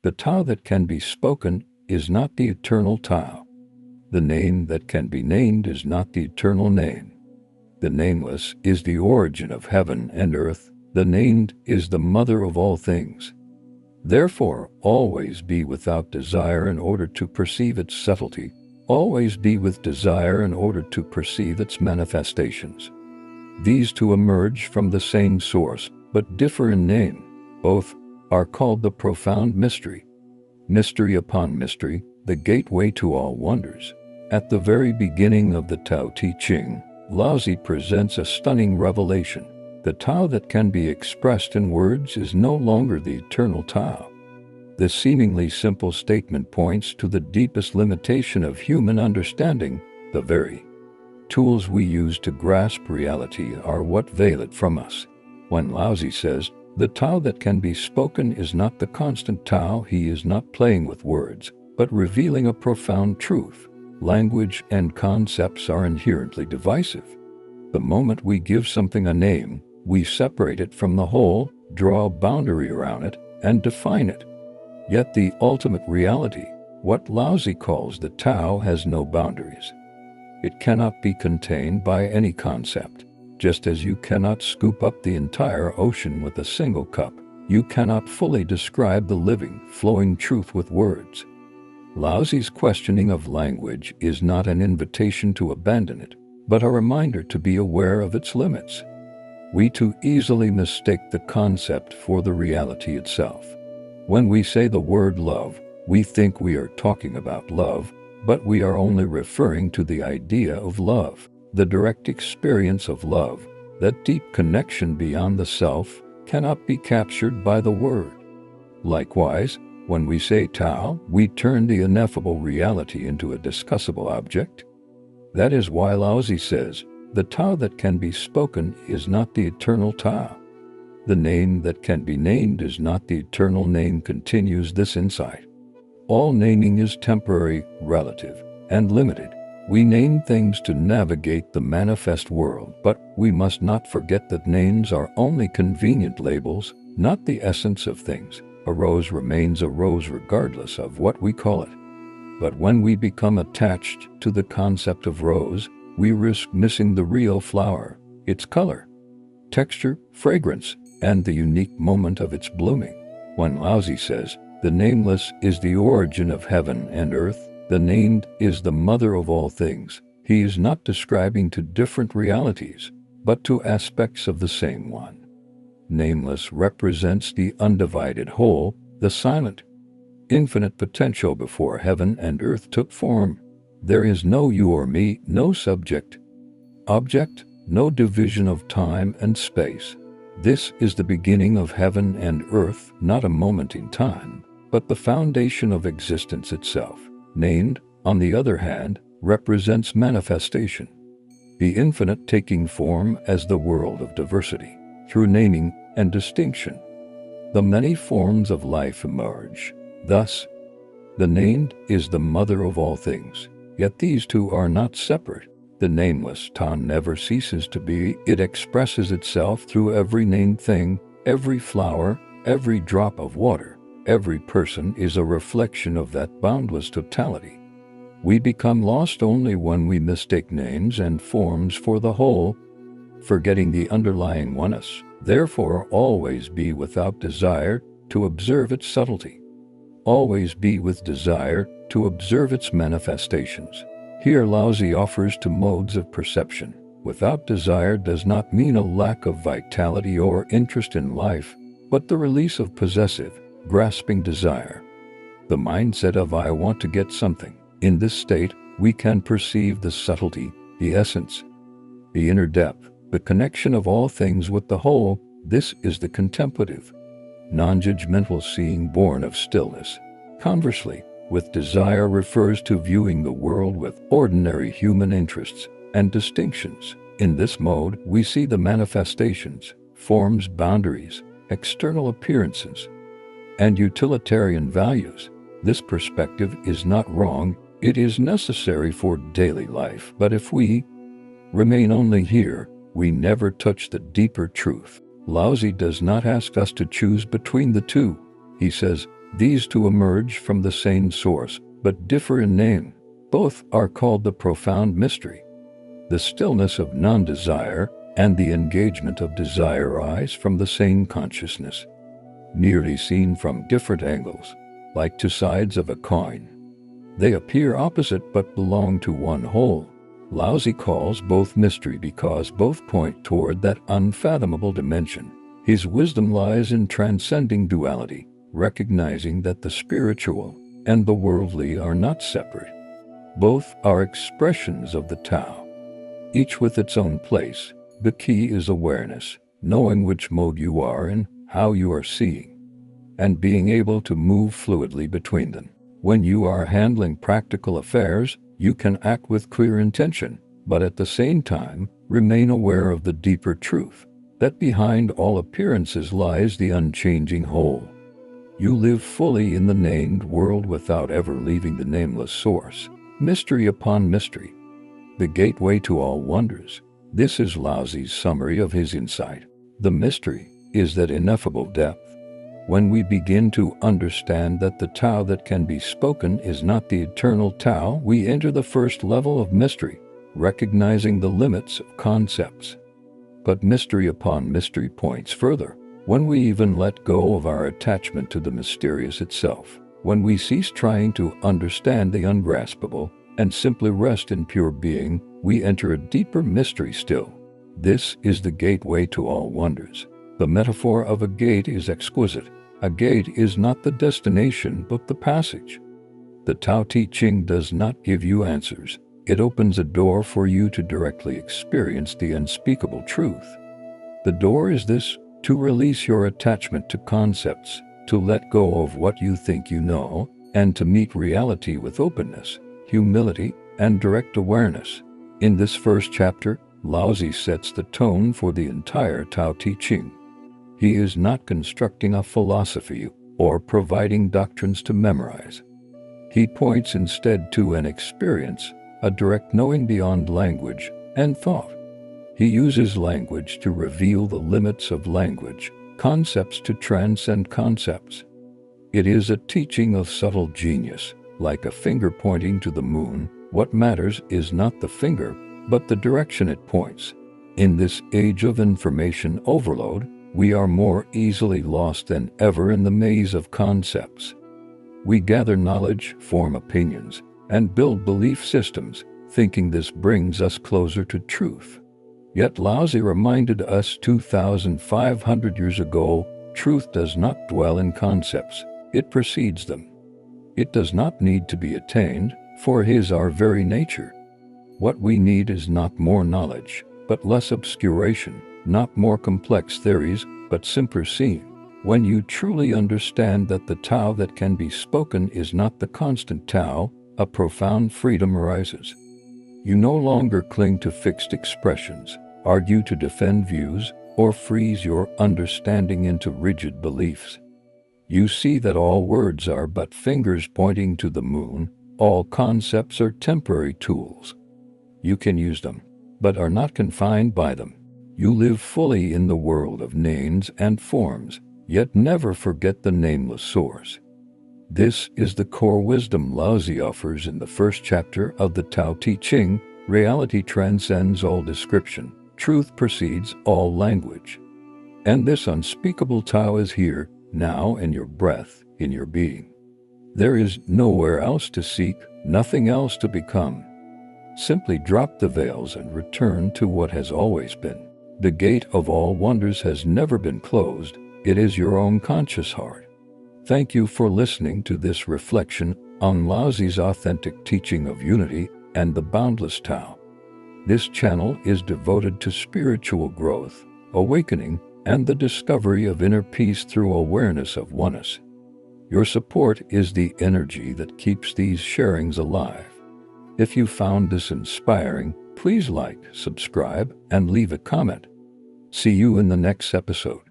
The Tao that can be spoken is not the eternal Tao. The name that can be named is not the eternal name. The nameless is the origin of heaven and earth. The named is the mother of all things. Therefore, always be without desire in order to perceive its subtlety. Always be with desire in order to perceive its manifestations. These two emerge from the same source, but differ in name. Both are called the profound mystery. Mystery upon mystery, the gateway to all wonders. At the very beginning of the Tao Te Ching, Laozi presents a stunning revelation. The Tao that can be expressed in words is no longer the eternal Tao. This seemingly simple statement points to the deepest limitation of human understanding. The very tools we use to grasp reality are what veil it from us. When Laozi says, "The Tao that can be spoken is not the constant Tao," he is not playing with words, but revealing a profound truth. Language and concepts are inherently divisive. The moment we give something a name, we separate it from the whole, draw a boundary around it, and define it. Yet the ultimate reality, what Laozi calls the Tao, has no boundaries. It cannot be contained by any concept. Just as you cannot scoop up the entire ocean with a single cup, you cannot fully describe the living, flowing truth with words. Laozi's questioning of language is not an invitation to abandon it, but a reminder to be aware of its limits. We too easily mistake the concept for the reality itself. When we say the word love, we think we are talking about love, but we are only referring to the idea of love, the direct experience of love. That deep connection beyond the self cannot be captured by the word. Likewise, when we say Tao, we turn the ineffable reality into a discussable object. That is why Laozi says, "The Tao that can be spoken is not the eternal Tao. The name that can be named is not the eternal name." Continues this insight. All naming is temporary, relative, and limited. We name things to navigate the manifest world, but we must not forget that names are only convenient labels, not the essence of things. A rose remains a rose regardless of what we call it. But when we become attached to the concept of rose, we risk missing the real flower, its color, texture, fragrance, and the unique moment of its blooming. When Laozi says, "The nameless is the origin of heaven and earth, the named is the mother of all things," he is not describing two different realities, but two aspects of the same one. Nameless represents the undivided whole, the silent, infinite potential before heaven and earth took form. There is no you or me, no subject, object, no division of time and space. This is the beginning of heaven and earth, not a moment in time, but the foundation of existence itself. Named, on the other hand, represents manifestation, the infinite taking form as the world of diversity. Through naming and distinction, the many forms of life emerge. Thus, the named is the mother of all things. Yet these two are not separate. The nameless Tao never ceases to be. It expresses itself through every named thing, every flower, every drop of water. Every person is a reflection of that boundless totality. We become lost only when we mistake names and forms for the whole, forgetting the underlying oneness. Therefore, always be without desire to observe its subtlety. Always be with desire to observe its manifestations. Here Laozi offers two modes of perception. Without desire does not mean a lack of vitality or interest in life, but the release of possessive, grasping desire. The mindset of "I want to get something." In this state, we can perceive the subtlety, the essence, the inner depth, the connection of all things with the whole. This is the contemplative, non-judgmental seeing born of stillness. Conversely, with desire refers to viewing the world with ordinary human interests and distinctions. In this mode, we see the manifestations, forms, boundaries, external appearances, and utilitarian values. This perspective is not wrong, it is necessary for daily life. But if we remain only here, we never touch the deeper truth. Laozi does not ask us to choose between the two. He says, These two emerge from the same source, but differ in name. Both are called the profound mystery. The stillness of non-desire and the engagement of desire arise from the same consciousness, merely seen from different angles, like two sides of a coin. They appear opposite but belong to one whole. Laozi calls both mystery because both point toward that unfathomable dimension. His wisdom lies in transcending duality, recognizing that the spiritual and the worldly are not separate. Both are expressions of the Tao, each with its own place. The key is awareness, knowing which mode you are in, how you are seeing, and being able to move fluidly between them. When you are handling practical affairs, you can act with clear intention, but at the same time, remain aware of the deeper truth, that behind all appearances lies the unchanging whole. You live fully in the named world without ever leaving the nameless source. Mystery upon mystery, the gateway to all wonders. This is Laozi's summary of his insight. The mystery is that ineffable depth. When we begin to understand that the Tao that can be spoken is not the eternal Tao, we enter the first level of mystery, recognizing the limits of concepts. But mystery upon mystery points further. When we even let go of our attachment to the mysterious itself, when we cease trying to understand the ungraspable and simply rest in pure being, we enter a deeper mystery still. This is the gateway to all wonders. The metaphor of a gate is exquisite. A gate is not the destination but the passage. The Tao Te Ching does not give you answers. It opens a door for you to directly experience the unspeakable truth. The door is this: to release your attachment to concepts, to let go of what you think you know, and to meet reality with openness, humility, and direct awareness. In this first chapter, Laozi sets the tone for the entire Tao Te Ching. He is not constructing a philosophy or providing doctrines to memorize. He points instead to an experience, a direct knowing beyond language and thought. He uses language to reveal the limits of language, concepts to transcend concepts. It is a teaching of subtle genius, like a finger pointing to the moon. What matters is not the finger, but the direction it points. In this age of information overload, we are more easily lost than ever in the maze of concepts. We gather knowledge, form opinions, and build belief systems, thinking this brings us closer to truth. Yet Laozi reminded us 2,500 years ago, truth does not dwell in concepts, it precedes them. It does not need to be attained, for it is our very nature. What we need is not more knowledge, but less obscuration, not more complex theories, but simpler seeing. When you truly understand that the Tao that can be spoken is not the constant Tao, a profound freedom arises. You no longer cling to fixed expressions, argue to defend views, or freeze your understanding into rigid beliefs. You see that all words are but fingers pointing to the moon, all concepts are temporary tools. You can use them, but are not confined by them. You live fully in the world of names and forms, yet never forget the nameless source. This is the core wisdom Laozi offers in the first chapter of the Tao Te Ching. Reality transcends all description. Truth precedes all language. And this unspeakable Tao is here, now, in your breath, in your being. There is nowhere else to seek, nothing else to become. Simply drop the veils and return to what has always been. The gate of all wonders has never been closed. It is your own conscious heart. Thank you for listening to this reflection on Laozi's authentic teaching of unity and the boundless Tao. This channel is devoted to spiritual growth, awakening, and the discovery of inner peace through awareness of oneness. Your support is the energy that keeps these sharings alive. If you found this inspiring, please like, subscribe, and leave a comment. See you in the next episode.